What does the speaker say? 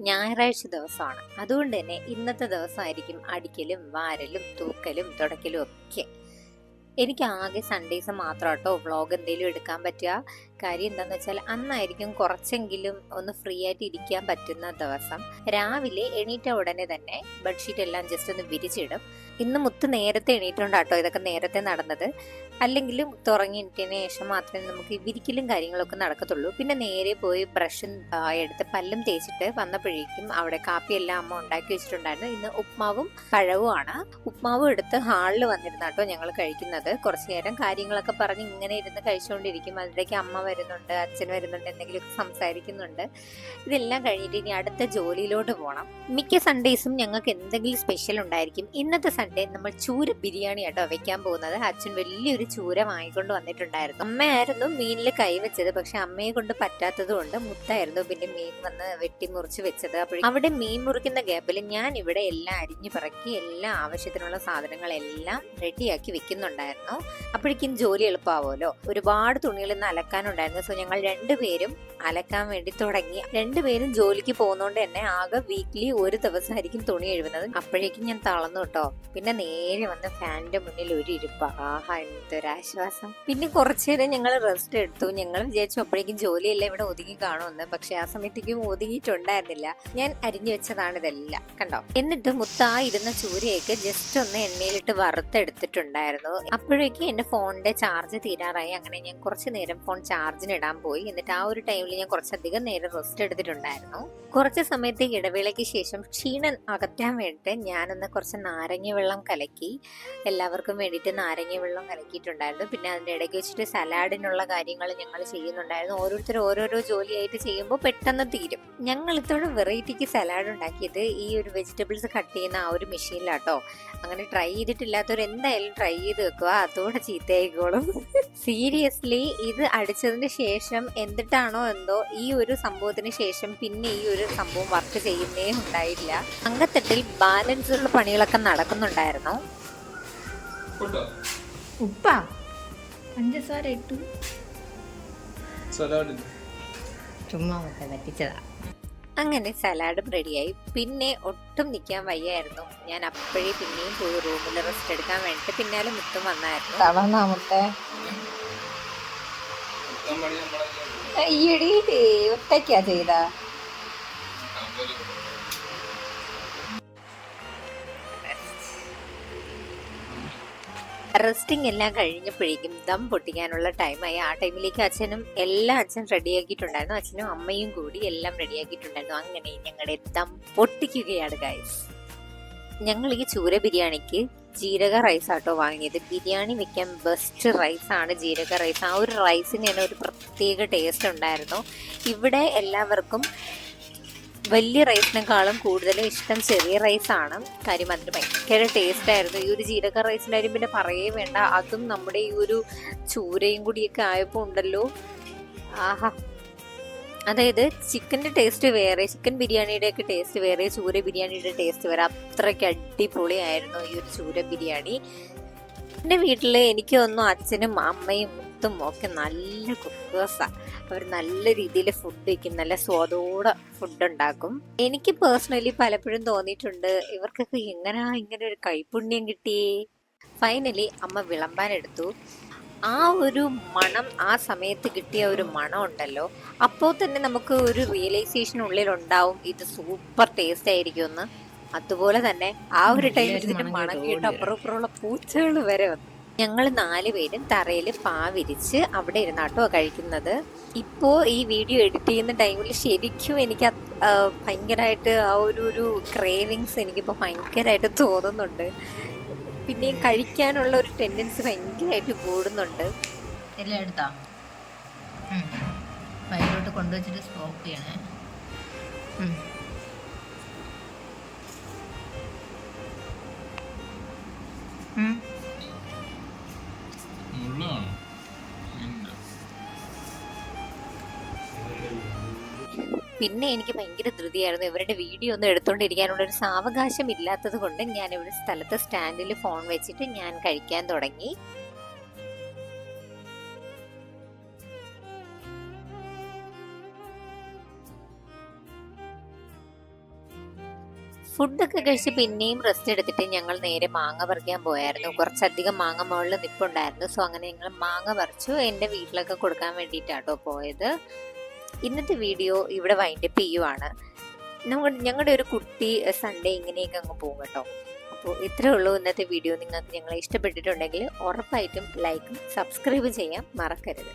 ഞായറാഴ്ച ദിവസമാണ്. അതുകൊണ്ട് തന്നെ ഇന്നത്തെ ദിവസമായിരിക്കും അടിക്കലും വാരലും തൂക്കലും തുടയ്ക്കലും ഒക്കെ. എനിക്ക് ആകെ സൺഡേസ് മാത്രം കേട്ടോ വ്ളോഗ് എന്തെങ്കിലും എടുക്കാൻ പറ്റുക. കാര്യം എന്താണെന്ന് വെച്ചാൽ അന്നായിരിക്കും കുറച്ചെങ്കിലും ഒന്ന് ഫ്രീ ആയിട്ട് ഇരിക്കാൻ പറ്റുന്ന ദിവസം. രാവിലെ എണീറ്റ ഉടനെ തന്നെ ബെഡ്ഷീറ്റ് എല്ലാം ജസ്റ്റ് ഒന്ന് വിരിച്ചിടും. ഇന്ന് മുത്ത് നേരത്തെ എണീറ്റുകൊണ്ടാട്ടോ ഇതൊക്കെ നേരത്തെ നടന്നത്. അല്ലെങ്കിൽ തുറങ്ങിയിട്ടതിന് ശേഷം മാത്രമേ നമുക്ക് വിരിക്കലും കാര്യങ്ങളൊക്കെ നടക്കത്തുള്ളൂ. പിന്നെ നേരെ പോയി ബ്രഷും എടുത്ത് പല്ലും തേച്ചിട്ട് വന്നപ്പോഴേക്കും അവിടെ കാപ്പിയെല്ലാം അമ്മ ഉണ്ടാക്കി വെച്ചിട്ടുണ്ടായിരുന്നു. ഇന്ന് ഉപ്മാവും പഴവുമാണ്. ഉപ്മാവും എടുത്ത് ഹാളിൽ വന്നിരുന്നാട്ടോ ഞങ്ങൾ കഴിക്കുന്നത്. കുറച്ചു നേരം കാര്യങ്ങളൊക്കെ പറഞ്ഞ് ഇങ്ങനെ ഇരുന്ന് കഴിച്ചുകൊണ്ടിരിക്കും. അതിലേക്ക് അമ്മ വരുന്നുണ്ട്, അച്ഛൻ വരുന്നുണ്ട്, എന്തെങ്കിലുമൊക്കെ സംസാരിക്കുന്നുണ്ട്. ഇതെല്ലാം കഴിഞ്ഞിട്ട് ഇനി അടുത്ത ജോലിയിലോട്ട് പോകണം. മിക്ക സൺഡേസും ഞങ്ങൾക്ക് എന്തെങ്കിലും സ്പെഷ്യൽ ഉണ്ടായിരിക്കും. ഇന്നത്തെ സൺഡേ നമ്മൾ ചൂര ബിരിയാണി ആട്ടോ വെക്കാൻ പോകുന്നത്. അച്ഛൻ വലിയൊരു ചൂര വാങ്ങിക്കൊണ്ട് വന്നിട്ടുണ്ടായിരുന്നു. അമ്മയായിരുന്നു മീനിൽ കൈവച്ചത്. പക്ഷെ അമ്മയെ കൊണ്ട് പറ്റാത്തത് കൊണ്ട് മുത്തായിരുന്നു പിന്നെ മീൻ വന്ന് വെട്ടിമുറിച്ച് വെച്ചത്. അപ്പോൾ അവിടെ മീൻ മുറിക്കുന്ന ഗ്യാപ്പിൽ ഞാൻ ഇവിടെ എല്ലാം അരിഞ്ഞു പറക്കി എല്ലാ ആവശ്യത്തിനുള്ള സാധനങ്ങളെല്ലാം റെഡിയാക്കി വെക്കുന്നുണ്ടായിരുന്നു. അപ്പോഴേക്കും ജോലി എളുപ്പമാവുമല്ലോ. ഒരുപാട് തുണികൾ ഇന്ന് അലക്കാനുണ്ടായിരുന്നു. സോ ഞങ്ങൾ രണ്ടുപേരും അലക്കാൻ വേണ്ടി തുടങ്ങി. രണ്ടുപേരും ജോലിക്ക് പോകുന്നോണ്ട് തന്നെ ആകെ വീക്ക്ലി ഒരു ദിവസമായിരിക്കും തുണി എഴുതുന്നത്. അപ്പോഴേക്കും ഞാൻ തളർന്നു കേട്ടോ. പിന്നെ നേരെ വന്ന് ഫാനിന്റെ മുന്നിൽ ഒരു ഇരിപ്പ. ആഹാ, എന്തൊരാശ്വാസം. പിന്നെ കുറച്ചു നേരം ഞങ്ങൾ റെസ്റ്റ് എടുത്തു. ഞങ്ങൾ വിചാരിച്ചു അപ്പോഴേക്കും ജോലിയെല്ലാം ഇവിടെ ഒതുങ്ങി കാണുമെന്ന്. പക്ഷെ ആ സമയത്തേക്കും ഒതുങ്ങിയിട്ടുണ്ടായിരുന്നില്ല. ഞാൻ അരിഞ്ഞു വെച്ചതാണ് ഇതെല്ലാം, കണ്ടോ. എന്നിട്ട് മുത്താ ഇരുന്ന ചൂരയൊക്കെ ജസ്റ്റ് ഒന്ന് എണ്ണയിലിട്ട് വറുത്തെടുത്തിട്ടുണ്ടായിരുന്നു. അപ്പോഴേക്കും എന്റെ ഫോണിന്റെ ചാർജ് തീരാറായി. അങ്ങനെ ഞാൻ കുറച്ചു നേരം ഫോൺ ചാർജിന് ഇടാൻ പോയി. എന്നിട്ട് ആ ഒരു ടൈമിൽ ഞാൻ കുറച്ചധികം നേരം റെസ്റ്റ് എടുത്തിട്ടുണ്ടായിരുന്നു. കുറച്ച് സമയത്തെ ഇടവേളയ്ക്ക് ശേഷം ക്ഷീണം അകറ്റാൻ വേണ്ടിയിട്ട് ഞാനൊന്ന് കുറച്ച് നാരങ്ങ വെള്ളം കലക്കി എല്ലാവർക്കും വേണ്ടിയിട്ട് നാരങ്ങ വെള്ളം കലക്കിയിട്ടുണ്ടായിരുന്നു. പിന്നെ അതിൻ്റെ ഇടയ്ക്ക് വെച്ചിട്ട് സലാഡിനുള്ള കാര്യങ്ങൾ ഞങ്ങൾ ചെയ്യുന്നുണ്ടായിരുന്നു. ഓരോരുത്തർ ഓരോരോ ജോലിയായിട്ട് ചെയ്യുമ്പോൾ പെട്ടെന്ന് തീരും. ഞങ്ങൾ ഇത്തവണ വെറൈറ്റിക്ക് സലാഡ് ഉണ്ടാക്കിയത് ഈ ഒരു വെജിറ്റബിൾസ് കട്ട് ചെയ്യുന്ന ആ ഒരു മെഷീനിലാട്ടോ. അങ്ങനെ ട്രൈ ചെയ്തിട്ടില്ലാത്തവർ എന്തായാലും ട്രൈ ചെയ്ത് വെക്കുക, അതോടെ ചീത്തയായിക്കോളും. സീരിയസ്ലി ഇത് അടിച്ചതിന് ശേഷം എന്തിട്ടാണോ എന്തോ ഈ ഒരു സംഭവത്തിന് ശേഷം പിന്നെ ഈ ഒരു സംഭവം വർക്ക് ചെയ്യുന്നേ ഉണ്ടായില്ല. അങ്കത്തട്ടിൽ ബാലൻസ് ഉള്ള പണികളൊക്കെ നടക്കുന്നുണ്ടായിരുന്നു. ഉപ്പാ പഞ്ചസാര ഇട്ടു ചുമ്മാ പറ്റിച്ചതാ. അങ്ങനെ സലാഡും റെഡിയായി. പിന്നെ ഒട്ടും നിൽക്കാൻ വയ്യായിരുന്നു. ഞാൻ അപ്പോഴേ പിന്നെയും പോയി റൂമിൽ റെസ്റ്റ് എടുക്കാൻ വേണ്ടിട്ട് പിന്നാലെ മുത്തും വന്നായിരുന്നു. ഈയടി ഒറ്റയ്ക്കാ ചെയ്ത. റെസ്റ്റിംഗ് എല്ലാം കഴിഞ്ഞപ്പോഴേക്കും ദം പൊട്ടിക്കാനുള്ള ടൈമായി. ആ ടൈമിലേക്ക് അച്ഛൻ റെഡിയാക്കിയിട്ടുണ്ടായിരുന്നു. അച്ഛനും അമ്മയും കൂടി എല്ലാം റെഡിയാക്കിയിട്ടുണ്ടായിരുന്നു. അങ്ങനെ ഞങ്ങളുടെ ദം പൊട്ടിക്കുകയാണ് ഗൈസ്. ഞങ്ങൾ ഈ ചൂര ബിരിയാണിക്ക് ജീരക റൈസ് ആട്ടോ വാങ്ങിയത്. ബിരിയാണി വെക്കാൻ ബെസ്റ്റ് റൈസാണ് ജീരക റൈസ്. ആ ഒരു റൈസിന് തന്നെ ഒരു പ്രത്യേക ടേസ്റ്റ് ഉണ്ടായിരുന്നു. ഇവിടെ എല്ലാവർക്കും വലിയ റൈസിനേക്കാളും കൂടുതൽ ഇഷ്ടം ചെറിയ റൈസാണ്. കാര്യം അതിന് ഭയങ്കര ടേസ്റ്റ് ആയിരുന്നു. ഈ ഒരു ജീരക റൈസിൻ്റെ കാര്യം പിന്നെ പറയേ വേണ്ട. അതും നമ്മുടെ ഈ ഒരു ചൂരയും കൂടിയൊക്കെ ആയപ്പോൾ ഉണ്ടല്ലോ, ആഹാ. അതായത് ചിക്കൻ്റെ ടേസ്റ്റ് വേറെ, ചിക്കൻ ബിരിയാണിയുടെ ഒക്കെ ടേസ്റ്റ് വേറെ, ചൂര ബിരിയാണിയുടെ ടേസ്റ്റ് വേറെ. അത്രയ്ക്ക് അടിപൊളിയായിരുന്നു ഈ ഒരു ചൂര ബിരിയാണി. എൻ്റെ വീട്ടിൽ എനിക്ക് തോന്നുന്നു അച്ഛനും അമ്മയും മുത്തും ഒക്കെ നല്ല കുക്കേഴ്സാണ്. അവർ നല്ല രീതിയിൽ ഫുഡ് വയ്ക്കും, നല്ല സ്വാദോടെ ഫുഡ് ഉണ്ടാക്കും. എനിക്ക് പേഴ്സണലി പലപ്പോഴും തോന്നിയിട്ടുണ്ട് ഇവർക്കൊക്കെ ഇങ്ങനെ ഒരു കൈപുണ്യം കിട്ടിയേ. ഫൈനലി അമ്മ വിളമ്പാനെടുത്തു. ആ ഒരു മണം, ആ സമയത്ത് കിട്ടിയ ഒരു മണം ഉണ്ടല്ലോ, അപ്പോൾ തന്നെ നമുക്ക് ഒരു റിയലൈസേഷൻ ഉള്ളിലുണ്ടാവും ഇത് സൂപ്പർ ടേസ്റ്റ് ആയിരിക്കുമെന്ന്. അതുപോലെ തന്നെ ആ ഒരു ടൈമിൽ ഇതിന്റെ മണം കേട്ട് അപ്പുറമുള്ള പൂച്ചകൾ വരെ വന്നു. ഞങ്ങൾ 4 പേരും തറയിൽ പാവിരിച്ച് അവിടെ ഇരുന്നാട്ടോ കഴിക്കുന്നത്. ഇപ്പോൾ ഈ വീഡിയോ എഡിറ്റ് ചെയ്യുന്ന ടൈമിൽ ശരിക്കും എനിക്ക് ഭയങ്കരമായിട്ട് ആ ഒരു ക്രേവിങ്സ് എനിക്കിപ്പോൾ ഭയങ്കരമായിട്ട് തോന്നുന്നുണ്ട്. പിന്നെ കഴിക്കാനുള്ള ഒരു ടെൻഡൻസി ഭയങ്കരമായിട്ട് കൂടുന്നുണ്ട്. എല്ലാം എടുത്താ വയലോട്ട് കൊണ്ടുവച്ചിട്ട് സ്റ്റോപ്പ് ചെയ്യണേ. പിന്നെ എനിക്ക് ഭയങ്കര ധൃതിയായിരുന്നു. ഇവരുടെ വീഡിയോ ഒന്നും എടുത്തുകൊണ്ടിരിക്കാനുള്ള ഒരു സാവകാശം ഇല്ലാത്തത് കൊണ്ട് ഞാൻ ഇവിടെ സ്ഥലത്ത് സ്റ്റാൻഡിൽ ഫോൺ വെച്ചിട്ട് ഞാൻ കഴിക്കാൻ തുടങ്ങി. ഫുഡൊക്കെ കഴിച്ച് പിന്നെയും റെസ്റ്റ് എടുത്തിട്ട് ഞങ്ങൾ നേരെ മാങ്ങ പറിക്കാൻ പോയായിരുന്നു. കുറച്ചധികം മാങ്ങ മുകളിൽ നിൽപ്പുണ്ടായിരുന്നു. സോ അങ്ങനെ ഞങ്ങൾ മാങ്ങ പറിച്ചു. എൻ്റെ വീട്ടിലൊക്കെ കൊടുക്കാൻ വേണ്ടിയിട്ടാട്ടോ പോയത്. ഇന്നത്തെ വീഡിയോ ഇവിടെ വൈൻഡപ്പ് ചെയ്യുവാണ്. ഞങ്ങളുടെ ഒരു കുട്ടി സൺഡേ ഇങ്ങനെയൊക്കെ അങ്ങ് പോകും കേട്ടോ. അപ്പോൾ ഇത്രേ ഉള്ളൂ ഇന്നത്തെ വീഡിയോ. നിങ്ങൾക്ക് ഞങ്ങളെ ഇഷ്ടപ്പെട്ടിട്ടുണ്ടെങ്കിൽ ഉറപ്പായിട്ടും ലൈക്കും സബ്സ്ക്രൈബ് ചെയ്യാൻ മറക്കരുത്.